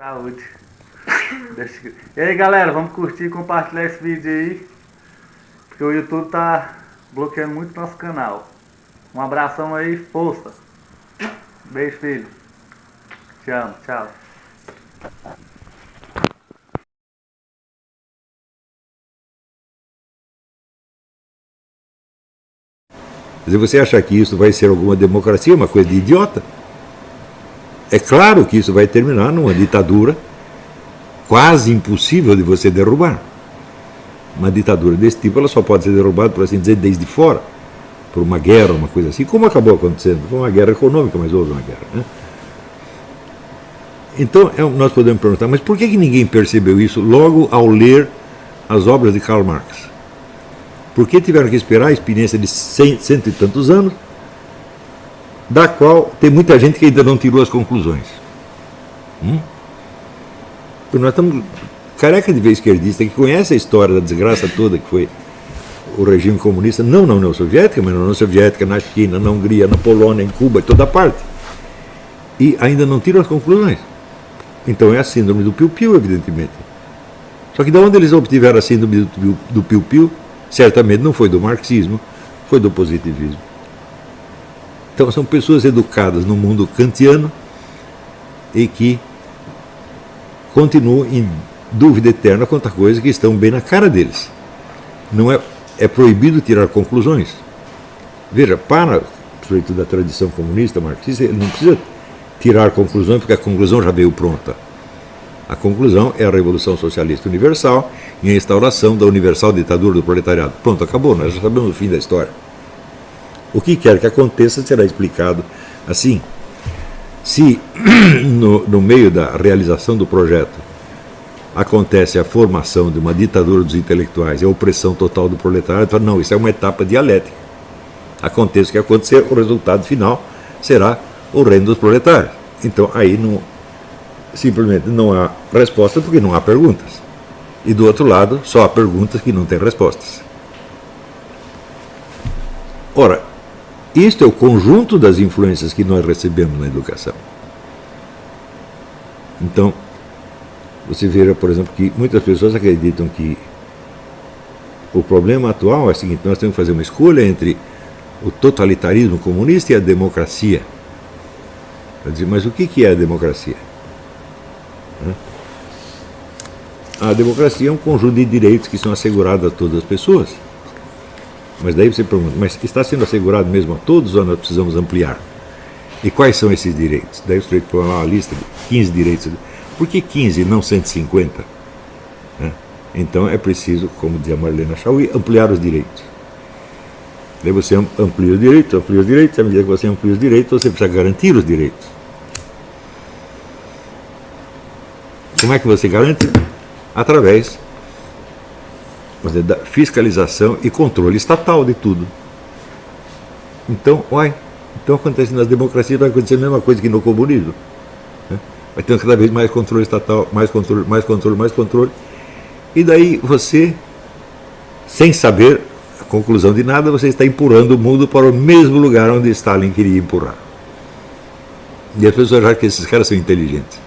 Saúde. E aí, galera, vamos curtir e compartilhar esse vídeo aí, porque o YouTube tá bloqueando muito nosso canal. Um abração aí, força. Beijo, filho. Te amo, tchau. Quer dizer, você acha que isso vai ser alguma democracia, uma coisa de idiota? É claro que isso vai terminar numa ditadura quase impossível de você derrubar. Uma ditadura desse tipo ela só pode ser derrubada, por assim dizer, desde fora, por uma guerra, uma coisa assim, como acabou acontecendo. Foi uma guerra econômica, mas houve uma guerra, né? Então, nós podemos perguntar, mas por que ninguém percebeu isso logo ao ler as obras de Karl Marx? Por que tiveram que esperar a experiência de cento e tantos anos, da qual tem muita gente que ainda não tirou as conclusões? Porque nós estamos careca de ver esquerdista que conhece a história da desgraça toda que foi o regime comunista, não na União Soviética, mas na União Soviética, na China, na Hungria, na Polônia, em Cuba, em toda parte. E ainda não tiram as conclusões. Então é a síndrome do piu-piu, evidentemente. Só que de onde eles obtiveram a síndrome do piu-piu? Certamente não foi do marxismo, foi do positivismo. Então são pessoas educadas no mundo kantiano e que continuam em dúvida eterna quanto a coisas que estão bem na cara deles. Não é proibido tirar conclusões. Veja, para o sujeito da tradição comunista, marxista, ele não precisa tirar conclusões, porque a conclusão já veio pronta. A conclusão é a Revolução Socialista Universal e a instauração da universal ditadura do proletariado. Pronto, acabou, nós já sabemos o fim da história. O que quer que aconteça será explicado assim. Se no meio da realização do projeto acontece a formação de uma ditadura dos intelectuais e a opressão total do proletariado, não, isso é uma etapa dialética. Aconteça o que acontecer, o resultado final será o reino dos proletários. Então aí simplesmente não há resposta porque não há perguntas. E do outro lado, só há perguntas que não têm respostas. Ora, isto é o conjunto das influências que nós recebemos na educação. Então, você vê, por exemplo, que muitas pessoas acreditam que o problema atual é o seguinte: nós temos que fazer uma escolha entre o totalitarismo comunista e a democracia. Quer dizer, mas o que é a democracia? A democracia é um conjunto de direitos que são assegurados a todas as pessoas. Mas daí você pergunta, mas está sendo assegurado mesmo a todos ou nós precisamos ampliar? E quais são esses direitos? Daí o sujeito põe lá uma lista de 15 direitos. Por que 15 e não 150? Então é preciso, como dizia Marlene Chauí, ampliar os direitos. Daí você amplia os direitos, à medida que você amplia os direitos, você precisa garantir os direitos. Como é que você garante? Através da fiscalização e controle estatal de tudo. Então, acontece nas democracias, vai acontecer a mesma coisa que no comunismo. Vai ter cada vez mais controle estatal, mais controle, mais controle, mais controle. E daí você, sem saber a conclusão de nada, você está empurrando o mundo para o mesmo lugar onde Stalin queria empurrar. E as pessoas acham que esses caras são inteligentes.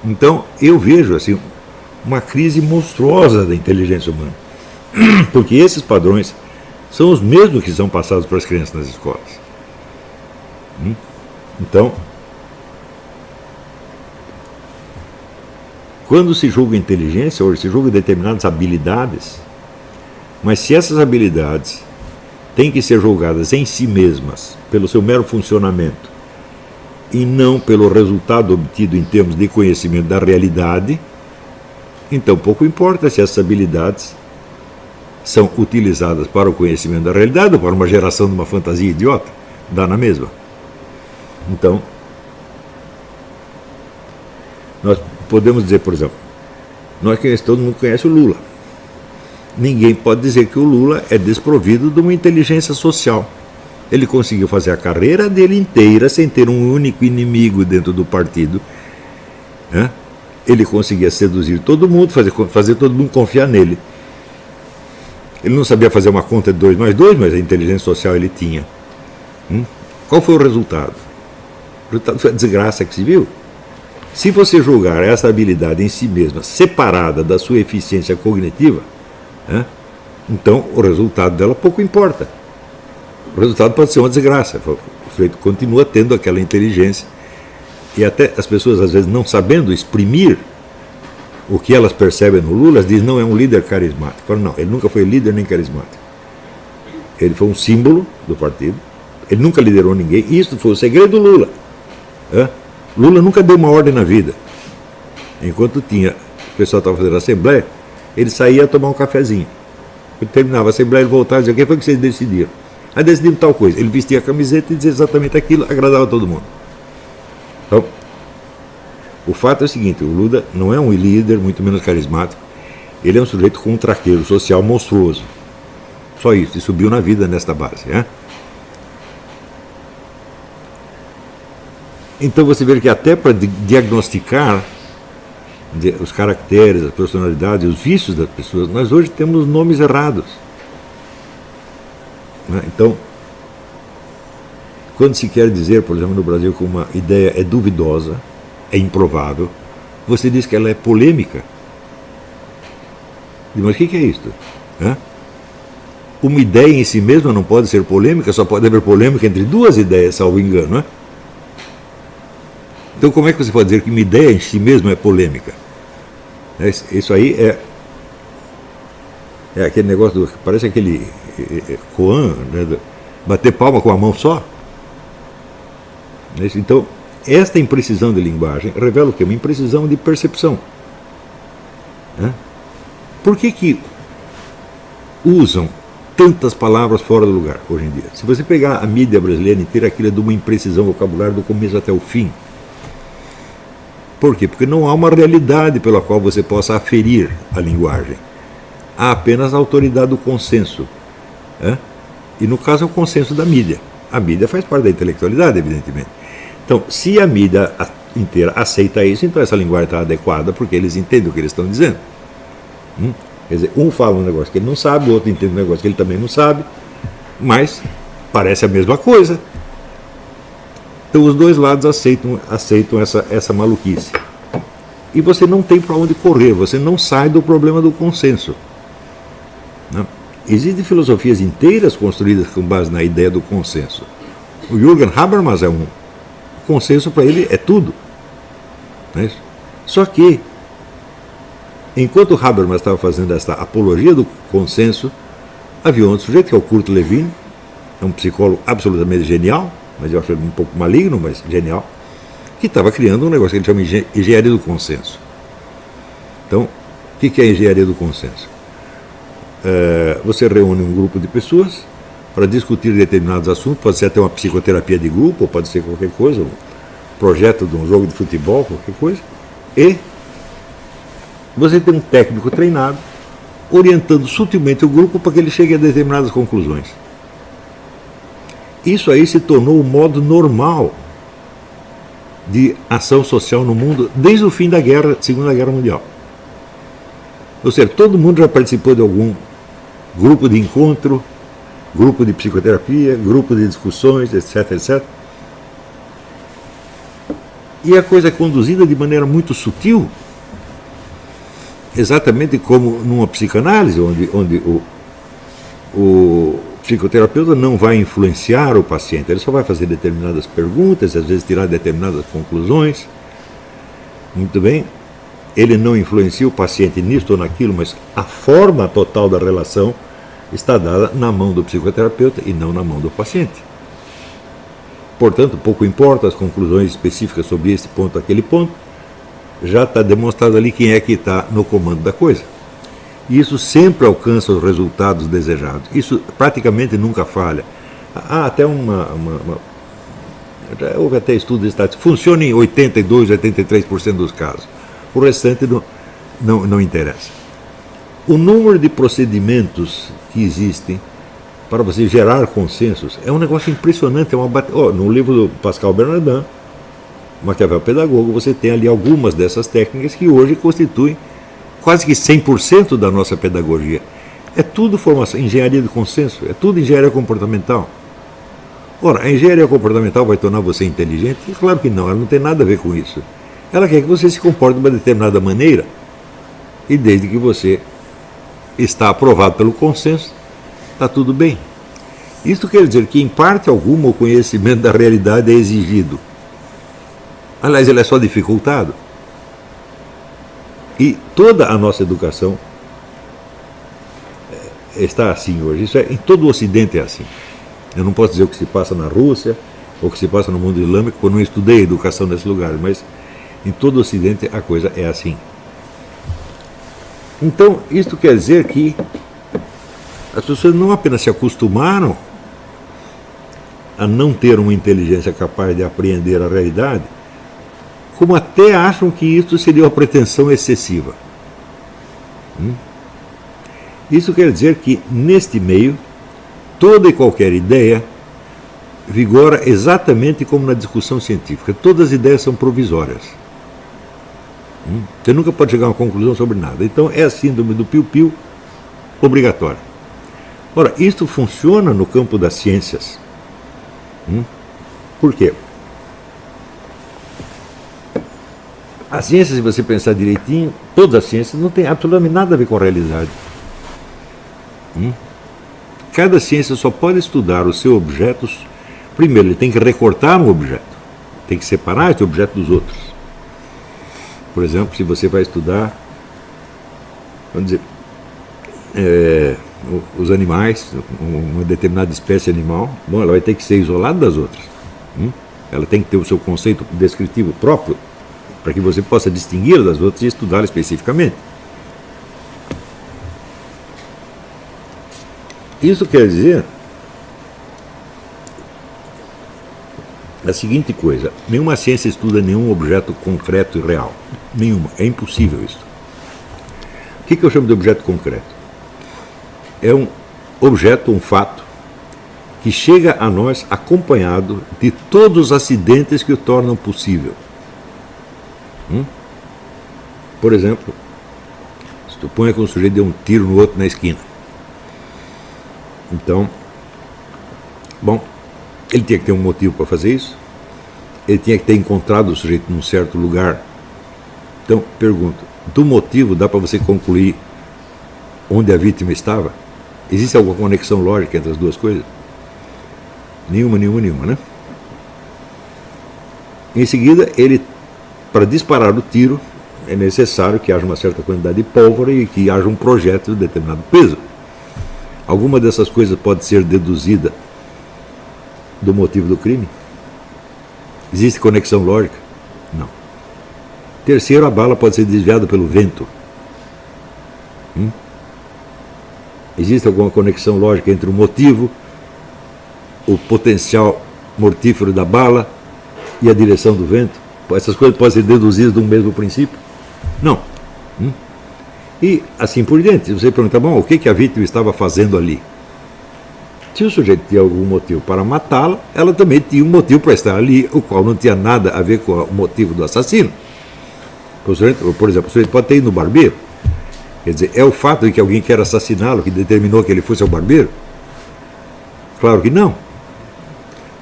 Então, eu vejo assim uma crise monstruosa da inteligência humana. Porque esses padrões são os mesmos que são passados para as crianças nas escolas. Então, quando se julga inteligência, ou se julga determinadas habilidades, mas se essas habilidades têm que ser julgadas em si mesmas, pelo seu mero funcionamento, e não pelo resultado obtido em termos de conhecimento da realidade, então pouco importa se essas habilidades são utilizadas para o conhecimento da realidade ou para uma geração de uma fantasia idiota, dá na mesma. Então, nós podemos dizer, por exemplo, todo mundo conhece o Lula. Ninguém pode dizer que o Lula é desprovido de uma inteligência social. Ele conseguiu fazer a carreira dele inteira sem ter um único inimigo dentro do partido. Ele conseguia seduzir todo mundo, fazer todo mundo confiar nele. Ele não sabia fazer uma conta de 2 mais 2, mas a inteligência social ele tinha. Qual foi o resultado? O resultado foi a desgraça que se viu. Se você julgar essa habilidade em si mesma separada da sua eficiência cognitiva, né, então o resultado dela pouco importa. O resultado pode ser uma desgraça. O sujeito continua tendo aquela inteligência e até as pessoas às vezes não sabendo exprimir o que elas percebem no Lula, dizem não, é um líder carismático. Falam, não, ele nunca foi líder nem carismático. Ele foi um símbolo do partido, ele nunca liderou ninguém, e isso foi o segredo do Lula. Lula nunca deu uma ordem na vida. Enquanto o pessoal estava fazendo a assembleia, ele saía a tomar um cafezinho. Quando terminava a assembleia, ele voltava e dizia, o que foi que vocês decidiram? Aí decidimos tal coisa. Ele vestia a camiseta e dizia exatamente aquilo, agradava a todo mundo. Então, o fato é o seguinte, o Lula não é um líder, muito menos carismático, ele é um sujeito com um traqueiro social monstruoso. Só isso, e subiu na vida nesta base. Então você vê que até para diagnosticar os caracteres, as personalidades, os vícios das pessoas, nós hoje temos nomes errados. Então, quando se quer dizer, por exemplo, no Brasil que uma ideia é duvidosa, é improvável, você diz que ela é polêmica. Mas o que é isso? Uma ideia em si mesma não pode ser polêmica, só pode haver polêmica entre duas ideias, salvo engano, Então como é que você pode dizer que uma ideia em si mesma é polêmica? Isso aí é aquele negócio, parece aquele koan, né, bater palma com a mão só. Então, esta imprecisão de linguagem revela o quê? Uma imprecisão de percepção. Por que usam tantas palavras fora do lugar hoje em dia? Se você pegar a mídia brasileira inteira, aquilo é de uma imprecisão vocabular do começo até o fim. Por quê? Porque não há uma realidade pela qual você possa aferir a linguagem. Há apenas a autoridade do consenso. E no caso é o consenso da mídia. A mídia faz parte da intelectualidade, evidentemente. Então, se a mídia inteira aceita isso, então essa linguagem está adequada porque eles entendem o que eles estão dizendo. Quer dizer, um fala um negócio que ele não sabe, o outro entende um negócio que ele também não sabe, mas parece a mesma coisa. Então os dois lados aceitam essa maluquice. E você não tem para onde correr, você não sai do problema do consenso. Existem filosofias inteiras construídas com base na ideia do consenso. O Jürgen Habermas é um. O consenso para ele é tudo. Não é isso? Só que, enquanto o Habermas estava fazendo esta apologia do consenso, havia um sujeito, que é o Kurt Lewin, é um psicólogo absolutamente genial, mas eu acho ele um pouco maligno, mas genial, que estava criando um negócio que ele chama de engenharia do consenso. Então, o que é a engenharia do consenso? Você reúne um grupo de pessoas para discutir determinados assuntos, pode ser até uma psicoterapia de grupo, ou pode ser qualquer coisa, um projeto de um jogo de futebol, qualquer coisa, e você tem um técnico treinado orientando sutilmente o grupo para que ele chegue a determinadas conclusões. Isso aí se tornou o modo normal de ação social no mundo desde o fim da Segunda Guerra Mundial. Ou seja, todo mundo já participou de algum grupo de encontro, grupo de psicoterapia, grupo de discussões, etc, etc. E a coisa é conduzida de maneira muito sutil, exatamente como numa psicanálise, onde o psicoterapeuta não vai influenciar o paciente, ele só vai fazer determinadas perguntas, às vezes tirar determinadas conclusões. Muito bem, ele não influencia o paciente nisto ou naquilo, mas a forma total da relação está dada na mão do psicoterapeuta e não na mão do paciente. Portanto, pouco importa as conclusões específicas sobre esse ponto, aquele ponto, já está demonstrado ali quem é que está no comando da coisa. E isso sempre alcança os resultados desejados. Isso praticamente nunca falha. Há até houve até estudos estatísticos. Funciona em 82, 83% dos casos. O restante não interessa. O número de procedimentos que existem para você gerar consensos é um negócio impressionante. No livro do Pascal Bernardin, Maquiavel Pedagogo, você tem ali algumas dessas técnicas que hoje constituem quase que 100% da nossa pedagogia. É tudo formação, engenharia de consenso, é tudo engenharia comportamental. Ora, a engenharia comportamental vai tornar você inteligente? Claro que não, ela não tem nada a ver com isso. Ela quer que você se comporte de uma determinada maneira, e desde que você está aprovado pelo consenso, está tudo bem. Isto quer dizer que, em parte alguma, o conhecimento da realidade é exigido. Aliás, ele é só dificultado. E toda a nossa educação está assim hoje. Isso em todo o Ocidente é assim. Eu não posso dizer o que se passa na Rússia ou o que se passa no mundo islâmico, porque eu não estudei educação nesse lugar, mas em todo o Ocidente a coisa é assim. Então, isto quer dizer que as pessoas não apenas se acostumaram a não ter uma inteligência capaz de apreender a realidade, como até acham que isso seria uma pretensão excessiva. Isso quer dizer que, neste meio, toda e qualquer ideia vigora exatamente como na discussão científica. Todas as ideias são provisórias. Você nunca pode chegar a uma conclusão sobre nada. Então é a síndrome do piu-piu obrigatória. Ora, isto funciona no campo das ciências. Por quê? A ciência, se você pensar direitinho, todas as ciências não tem absolutamente nada a ver com a realidade. Cada ciência só pode estudar os seus objetos. Primeiro, ele tem que recortar um objeto, tem que separar esse objeto dos outros. Por exemplo, se você vai estudar, vamos dizer, os animais, uma determinada espécie animal, bom, ela vai ter que ser isolada das outras. Ela tem que ter o seu conceito descritivo próprio, para que você possa distingui-la das outras e estudá-la especificamente. Isso quer dizer a seguinte coisa: nenhuma ciência estuda nenhum objeto concreto e real. Nenhuma. É impossível isso. O que eu chamo de objeto concreto? É um objeto, um fato, que chega a nós acompanhado de todos os acidentes que o tornam possível. Por exemplo, suponha que um sujeito deu um tiro no outro na esquina. Então, bom, ele tinha que ter um motivo para fazer isso. Ele tinha que ter encontrado o sujeito num certo lugar. Então, pergunto, do motivo dá para você concluir onde a vítima estava? Existe alguma conexão lógica entre as duas coisas? Nenhuma, né? Em seguida, para disparar o tiro, é necessário que haja uma certa quantidade de pólvora e que haja um projétil de determinado peso. Alguma dessas coisas pode ser deduzida do motivo do crime? Existe conexão lógica? Não. Terceiro, a bala pode ser desviada pelo vento. Existe alguma conexão lógica entre o motivo, o potencial mortífero da bala e a direção do vento? Essas coisas podem ser deduzidas de um mesmo princípio? Não. E assim por diante. Você pergunta, bom, o que a vítima estava fazendo ali? Se o sujeito tinha algum motivo para matá-la, ela também tinha um motivo para estar ali, o qual não tinha nada a ver com o motivo do assassino. Por exemplo, o sujeito pode ter ido no barbeiro. Quer dizer, é o fato de que alguém quer assassiná-lo que determinou que ele fosse ao barbeiro? Claro que não.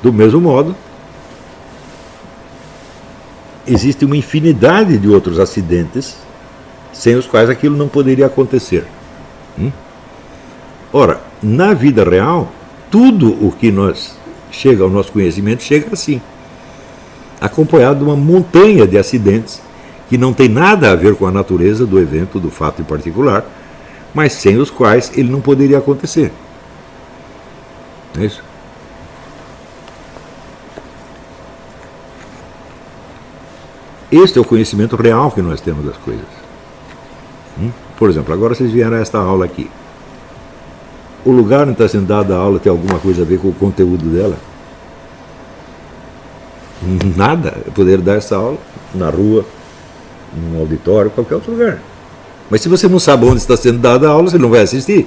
Do mesmo modo, existe uma infinidade de outros acidentes sem os quais aquilo não poderia acontecer. Ora, na vida real, tudo o que chega ao nosso conhecimento chega assim, acompanhado de uma montanha de acidentes que não tem nada a ver com a natureza do evento, do fato em particular, mas sem os quais ele não poderia acontecer. É isso? Este é o conhecimento real que nós temos das coisas. Por exemplo, agora vocês vieram a esta aula aqui. O lugar onde está sendo dada a aula tem alguma coisa a ver com o conteúdo dela? Nada. Eu poderia dar essa aula na rua, num auditório, qualquer outro lugar. Mas se você não sabe onde está sendo dada a aula, você não vai assistir.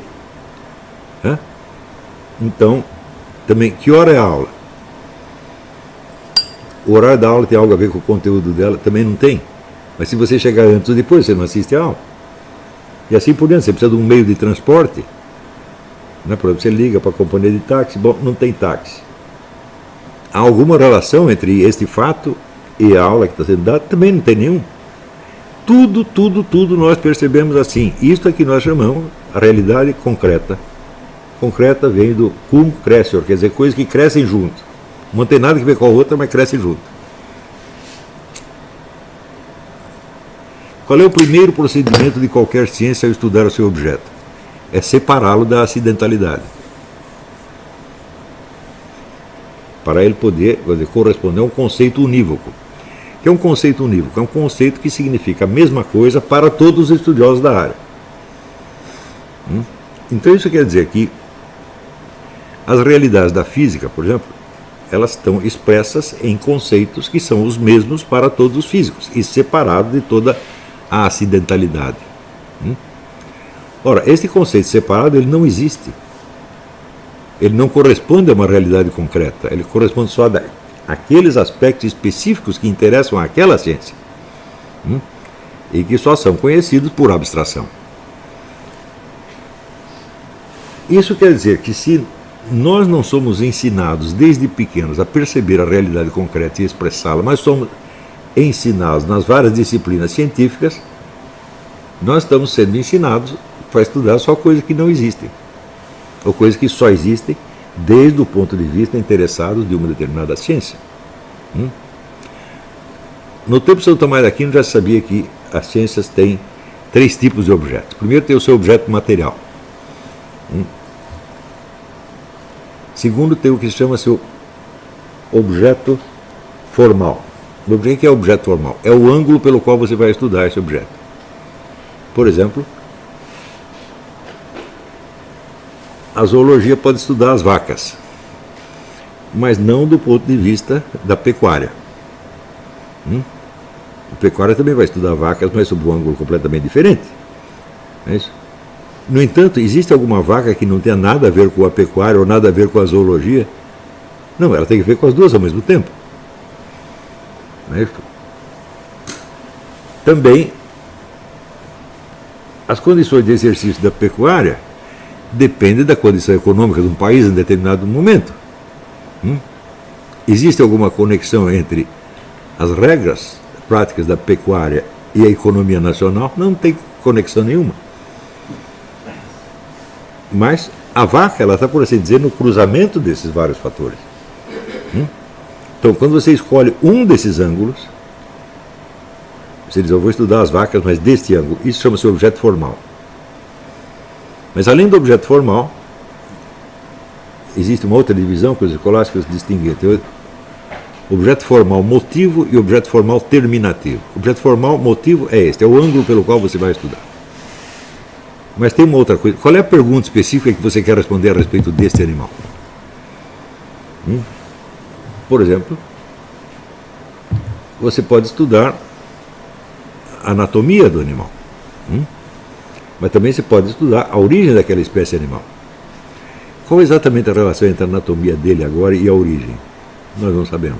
Então, também, que hora é a aula? O horário da aula tem algo a ver com o conteúdo dela? Também não tem. Mas se você chegar antes ou depois, você não assiste a aula. E assim por diante, você precisa de um meio de transporte. Por exemplo, você liga para a companhia de táxi, bom, não tem táxi. Há alguma relação entre este fato e a aula que está sendo dada também não tem nenhum. Tudo nós percebemos assim. Isto é que nós chamamos a realidade concreta. Concreta vem do cum crescere, quer dizer, coisas que crescem junto. Não tem nada a ver com a outra, mas crescem junto. Qual é o primeiro procedimento de qualquer ciência ao estudar o seu objeto? É separá-lo da acidentalidade. Para ele poder corresponder a um conceito unívoco. O que é um conceito unívoco? É um conceito que significa a mesma coisa para todos os estudiosos da área. Então isso quer dizer que as realidades da física, por exemplo, elas estão expressas em conceitos que são os mesmos para todos os físicos e separados de toda a acidentalidade. Ora, este conceito separado ele não existe. Ele não corresponde a uma realidade concreta, ele corresponde só àqueles aspectos específicos que interessam àquela ciência e que só são conhecidos por abstração. Isso quer dizer que se nós não somos ensinados desde pequenos a perceber a realidade concreta e expressá-la, mas somos ensinados nas várias disciplinas científicas, nós estamos sendo ensinados para estudar só coisas que não existem, ou coisas que só existem desde o ponto de vista interessados de uma determinada ciência. No tempo de São Tomás de Aquino já se sabia que as ciências têm 3 tipos de objetos. Primeiro tem o seu objeto material. Segundo tem o que se chama seu objeto formal. O que é objeto formal? É o ângulo pelo qual você vai estudar esse objeto. Por exemplo, a zoologia pode estudar as vacas, mas não do ponto de vista da pecuária. A pecuária também vai estudar vacas, mas sob um ângulo completamente diferente. Não é isso? No entanto, existe alguma vaca que não tenha nada a ver com a pecuária ou nada a ver com a zoologia? Não, ela tem que ver com as duas ao mesmo tempo. Não é isso? Também, as condições de exercício da pecuária dependem da condição econômica de um país em determinado momento. Existe alguma conexão entre as regras práticas da pecuária e a economia nacional? Não tem conexão nenhuma. Mas a vaca, ela está, por assim dizer, no cruzamento desses vários fatores. Então, quando você escolhe um desses ângulos, você diz, eu vou estudar as vacas, mas deste ângulo, isso chama-se objeto formal. Mas além do objeto formal, existe uma outra divisão que os escolásticos distinguem entre objeto formal motivo e objeto formal terminativo. Objeto formal motivo é este, é o ângulo pelo qual você vai estudar. Mas tem uma outra coisa. Qual é a pergunta específica que você quer responder a respeito deste animal? Por exemplo, você pode estudar a anatomia do animal. Mas também você pode estudar a origem daquela espécie animal. Qual é exatamente a relação entre a anatomia dele agora e a origem? Nós não sabemos.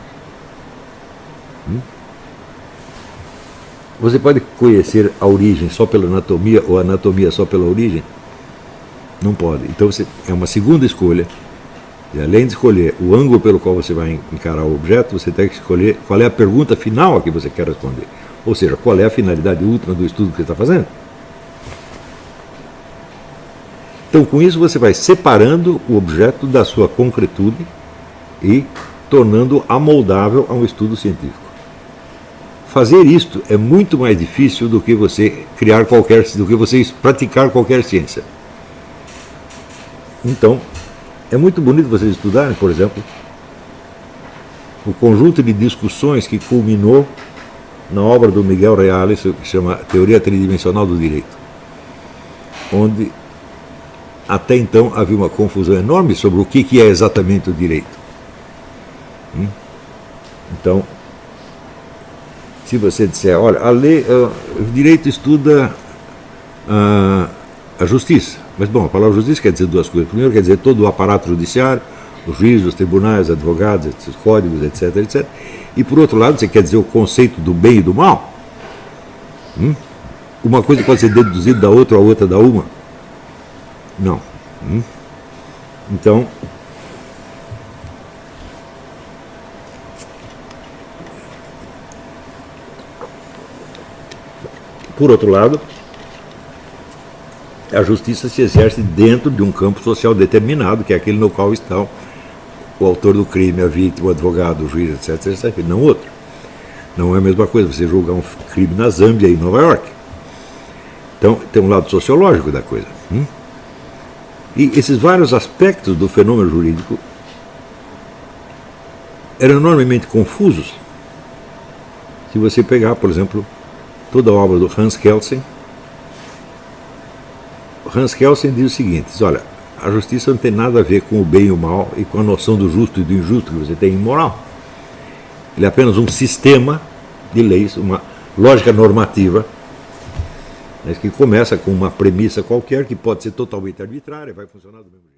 Você pode conhecer a origem só pela anatomia ou a anatomia só pela origem? Não pode. Então é uma segunda escolha. E além de escolher o ângulo pelo qual você vai encarar o objeto, você tem que escolher qual é a pergunta final a que você quer responder. Ou seja, qual é a finalidade última do estudo que você está fazendo. Então, com isso, você vai separando o objeto da sua concretude e tornando-o amoldável a um estudo científico. Fazer isto é muito mais difícil do que você do que você praticar qualquer ciência. Então, é muito bonito vocês estudarem, por exemplo, o conjunto de discussões que culminou na obra do Miguel Reale, que se chama Teoria Tridimensional do Direito, onde até então havia uma confusão enorme sobre o que é exatamente o direito. Então, se você disser, olha, a lei, o direito estuda a justiça, mas bom, a palavra justiça quer dizer duas coisas. Primeiro quer dizer todo o aparato judiciário, os juízes, os tribunais, advogados, os códigos, etc, etc. E por outro lado, você quer dizer o conceito do bem e do mal? Uma coisa pode ser deduzida da outra, a outra da uma? Não. Então, Por outro lado, a justiça se exerce dentro de um campo social determinado, que é aquele no qual estão o autor do crime, a vítima, o advogado, o juiz, etc, etc, não outro. Não é a mesma coisa você julgar um crime na Zâmbia e em Nova York. Então, tem um lado sociológico da coisa. E esses vários aspectos do fenômeno jurídico eram enormemente confusos. Se você pegar, por exemplo, toda a obra do Hans Kelsen, Hans Kelsen diz o seguinte: olha, a justiça não tem nada a ver com o bem e o mal e com a noção do justo e do injusto que você tem em moral. Ele é apenas um sistema de leis, uma lógica normativa, mas que começa com uma premissa qualquer que pode ser totalmente arbitrária, vai funcionar do mesmo jeito.